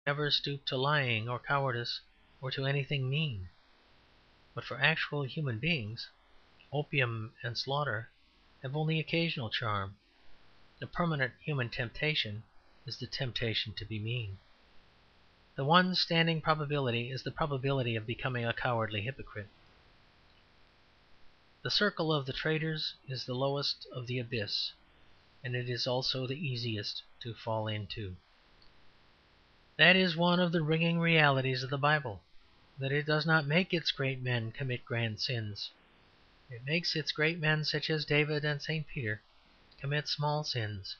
never stoop to lying or cowardice or to anything mean. But for actual human beings, opium and slaughter have only occasional charm. The permanent human temptation is the temptation to be mean. The one standing probability is the probability of becoming a cowardly hypocrite. The circle of the traitors is the lowest of the abyss, and it is also the easiest to fall into. That is one of the ringing realities of the Bible, that it does not make its great men commit grand sins. It makes its great men, such as David and St. Peter, commit small sins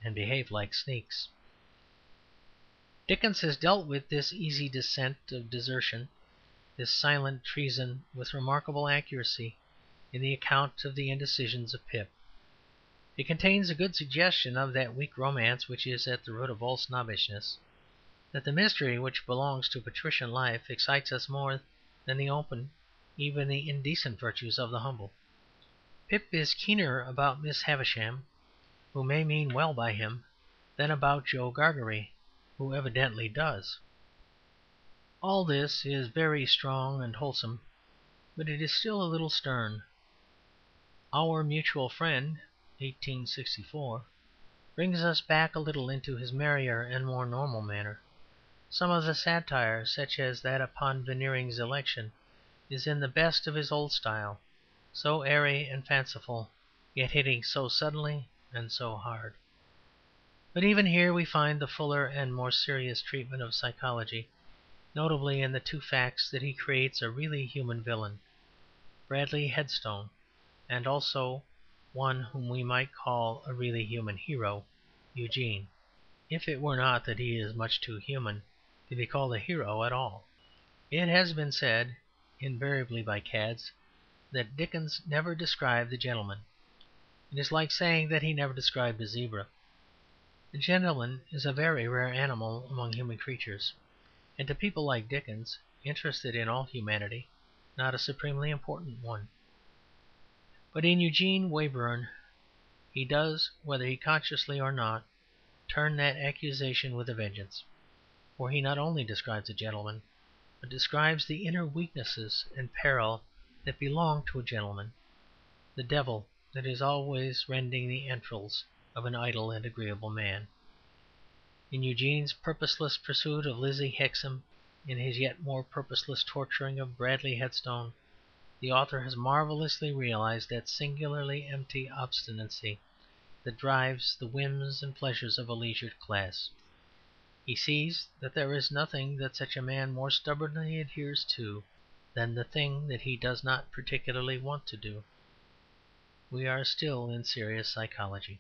and behave like sneaks. Dickens has dealt with this easy descent of desertion, this silent treason, with remarkable accuracy in the account of the indecisions of Pip. It contains a good suggestion of that weak romance which is at the root of all snobbishness, that the mystery which belongs to patrician life excites us more than the open, even the indecent virtues of the humble. Pip is keener about Miss Havisham, who may mean well by him, than about Joe Gargery, who evidently does. All this is very strong and wholesome, but it is still a little stern. Our Mutual Friend, 1864, brings us back a little into his merrier and more normal manner. Some of the satire, such as that upon Veneering's election, is in the best of his old style, so airy and fanciful, yet hitting so suddenly and so hard. But even here we find the fuller and more serious treatment of psychology, notably in the two facts that he creates a really human villain, Bradley Headstone, and also one whom we might call a really human hero, Eugene, if it were not that he is much too human to be called a hero at all. It has been said, invariably by cads, that Dickens never described the gentleman. It is like saying that he never described a zebra. The gentleman is a very rare animal among human creatures, and to people like Dickens, interested in all humanity, not a supremely important one. But in Eugene Wayburn he does, whether he consciously or not, turn that accusation with a vengeance. For he not only describes a gentleman, but describes the inner weaknesses and peril that belong to a gentleman, the devil that is always rending the entrails of an idle and agreeable man. In Eugene's purposeless pursuit of Lizzie Hexam, in his yet more purposeless torturing of Bradley Headstone, the author has marvellously realized that singularly empty obstinacy that drives the whims and pleasures of a leisured class. He sees that there is nothing that such a man more stubbornly adheres to than the thing that he does not particularly want to do. We are still in serious psychology.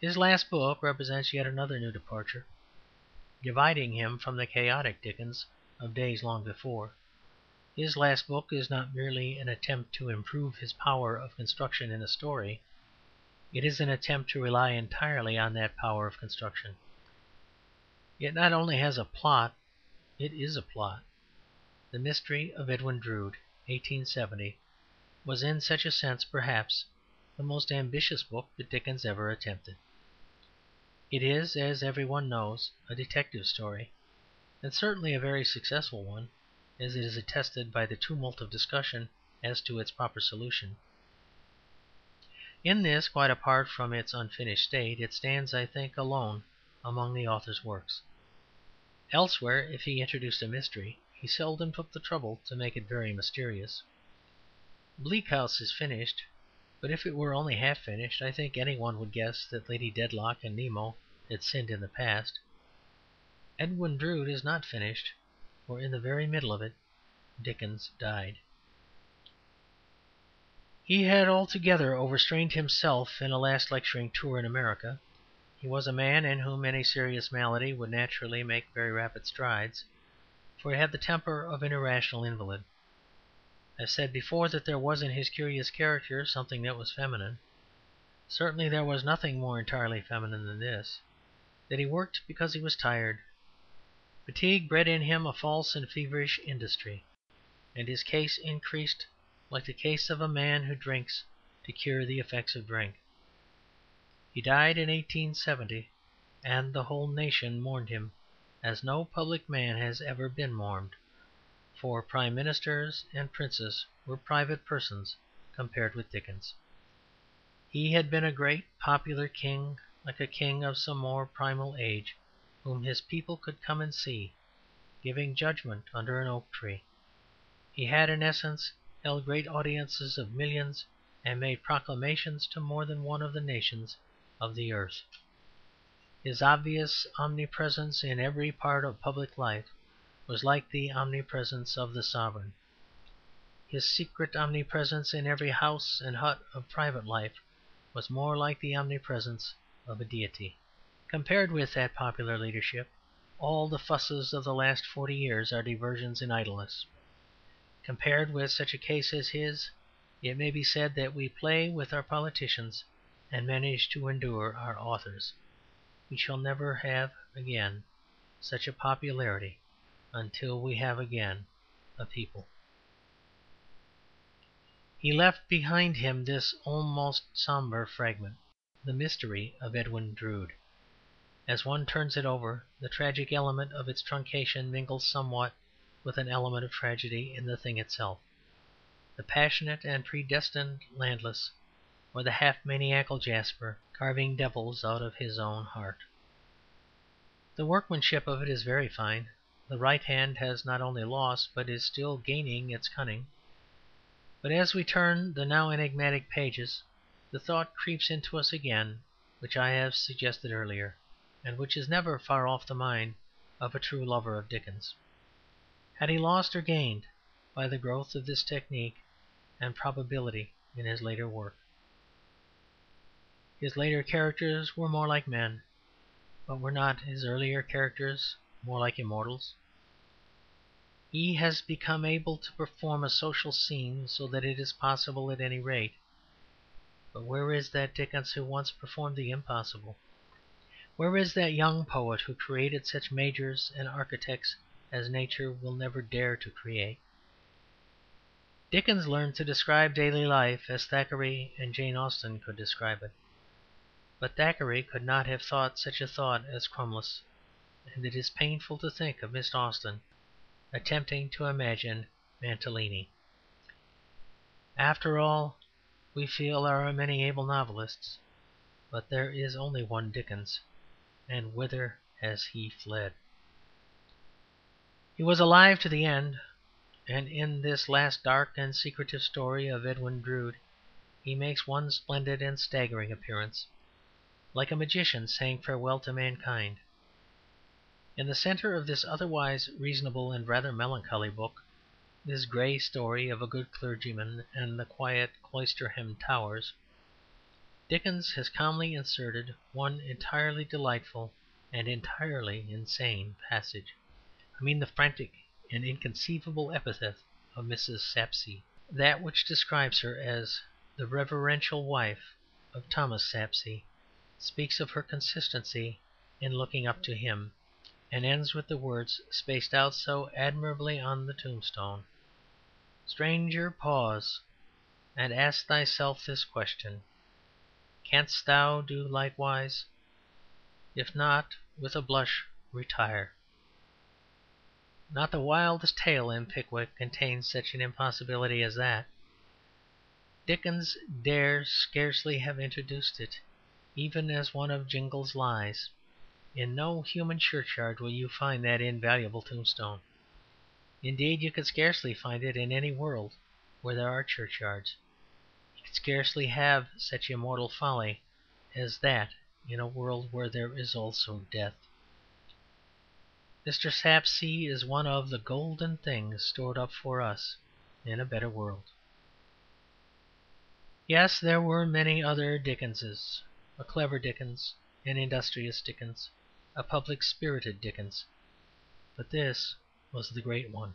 His last book represents yet another new departure, dividing him from the chaotic Dickens of days long before. His last book is not merely an attempt to improve his power of construction in a story. It is an attempt to rely entirely on that power of construction. It not only has a plot, it is a plot. The Mystery of Edwin Drood, 1870, was in such a sense, perhaps, the most ambitious book that Dickens ever attempted. It is, as every one knows, a detective story, and certainly a very successful one, as it is attested by the tumult of discussion as to its proper solution. In this, quite apart from its unfinished state, it stands, I think, alone among the author's works. Elsewhere, if he introduced a mystery, he seldom took the trouble to make it very mysterious. Bleak House is finished, but if it were only half finished, I think any one would guess that Lady Dedlock and Nemo had sinned in the past. Edwin Drood is not finished, for in the very middle of it Dickens died. He had altogether overstrained himself in a last lecturing tour in America. He was a man in whom any serious malady would naturally make very rapid strides, for he had the temper of an irrational invalid. I have said before that there was in his curious character something that was feminine. Certainly there was nothing more entirely feminine than this, that he worked because he was tired. Fatigue bred in him a false and feverish industry, and his case increased like the case of a man who drinks to cure the effects of drink. He died in 1870, and the whole nation mourned him, as no public man has ever been mourned, for prime ministers and princes were private persons compared with Dickens. He had been a great popular king, like a king of some more primal age, whom his people could come and see, giving judgment under an oak tree. He had, in essence, held great audiences of millions, and made proclamations to more than one of the nations of the earth. His obvious omnipresence in every part of public life was like the omnipresence of the sovereign. His secret omnipresence in every house and hut of private life was more like the omnipresence of a deity. Compared with that popular leadership, all the fusses of the last 40 years are diversions in idleness. Compared with such a case as his, it may be said that we play with our politicians and manage to endure our authors. We shall never have again such a popularity until we have again a people. He left behind him this almost sombre fragment, the mystery of Edwin Drood. As one turns it over, the tragic element of its truncation mingles somewhat with an element of tragedy in the thing itself. The passionate and predestined Landless, or the half maniacal Jasper, carving devils out of his own heart. The workmanship of it is very fine. The right hand has not only lost, but is still gaining its cunning. But as we turn the now enigmatic pages, the thought creeps into us again which I have suggested earlier, and which is never far off the mind of a true lover of Dickens. Had he lost or gained by the growth of this technique and probability in his later work? His later characters were more like men, but were not his earlier characters more like immortals? He has become able to perform a social scene so that it is possible at any rate. But where is that Dickens who once performed the impossible? Where is that young poet who created such majors and architects as nature will never dare to create? Dickens learned to describe daily life as Thackeray and Jane Austen could describe it. But Thackeray could not have thought such a thought as Crumless, and it is painful to think of Miss Austen attempting to imagine Mantalini. After all, we feel there are many able novelists, but there is only one Dickens, and whither has he fled? He was alive to the end, and in this last dark and secretive story of Edwin Drood he makes one splendid and staggering appearance, like a magician saying farewell to mankind. In the centre of this otherwise reasonable and rather melancholy book, this grey story of a good clergyman and the quiet Cloisterham towers, Dickens has calmly inserted one entirely delightful and entirely insane passage. I mean the frantic and inconceivable epithet of Mrs. Sapsea, that which describes her as the reverential wife of Thomas Sapsea, speaks of her consistency in looking up to him, and ends with the words spaced out so admirably on the tombstone: "Stranger, pause, and ask thyself this question: Canst thou do likewise? If not, with a blush retire." Not the wildest tale in Pickwick contains such an impossibility as that. Dickens dare scarcely have introduced it, even as one of Jingle's lies. In no human churchyard will you find that invaluable tombstone. Indeed, you could scarcely find it in any world where there are churchyards. You could scarcely have such immortal folly as that in a world where there is also death. Mr. Sapsea is one of the golden things stored up for us in a better world. Yes, there were many other Dickenses, a clever Dickens, an industrious Dickens, a public-spirited Dickens, but this was the great one.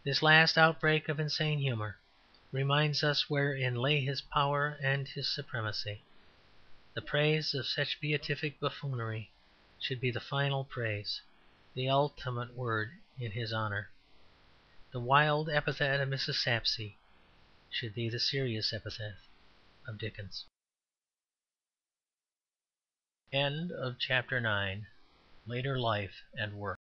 This last outbreak of insane humour reminds us wherein lay his power and his supremacy. The praise of such beatific buffoonery should be the final praise, the ultimate word in his honour. The wild epithet of Mrs. Sapsea should be the serious epithet of Dickens. End of chapter 9. later life and work.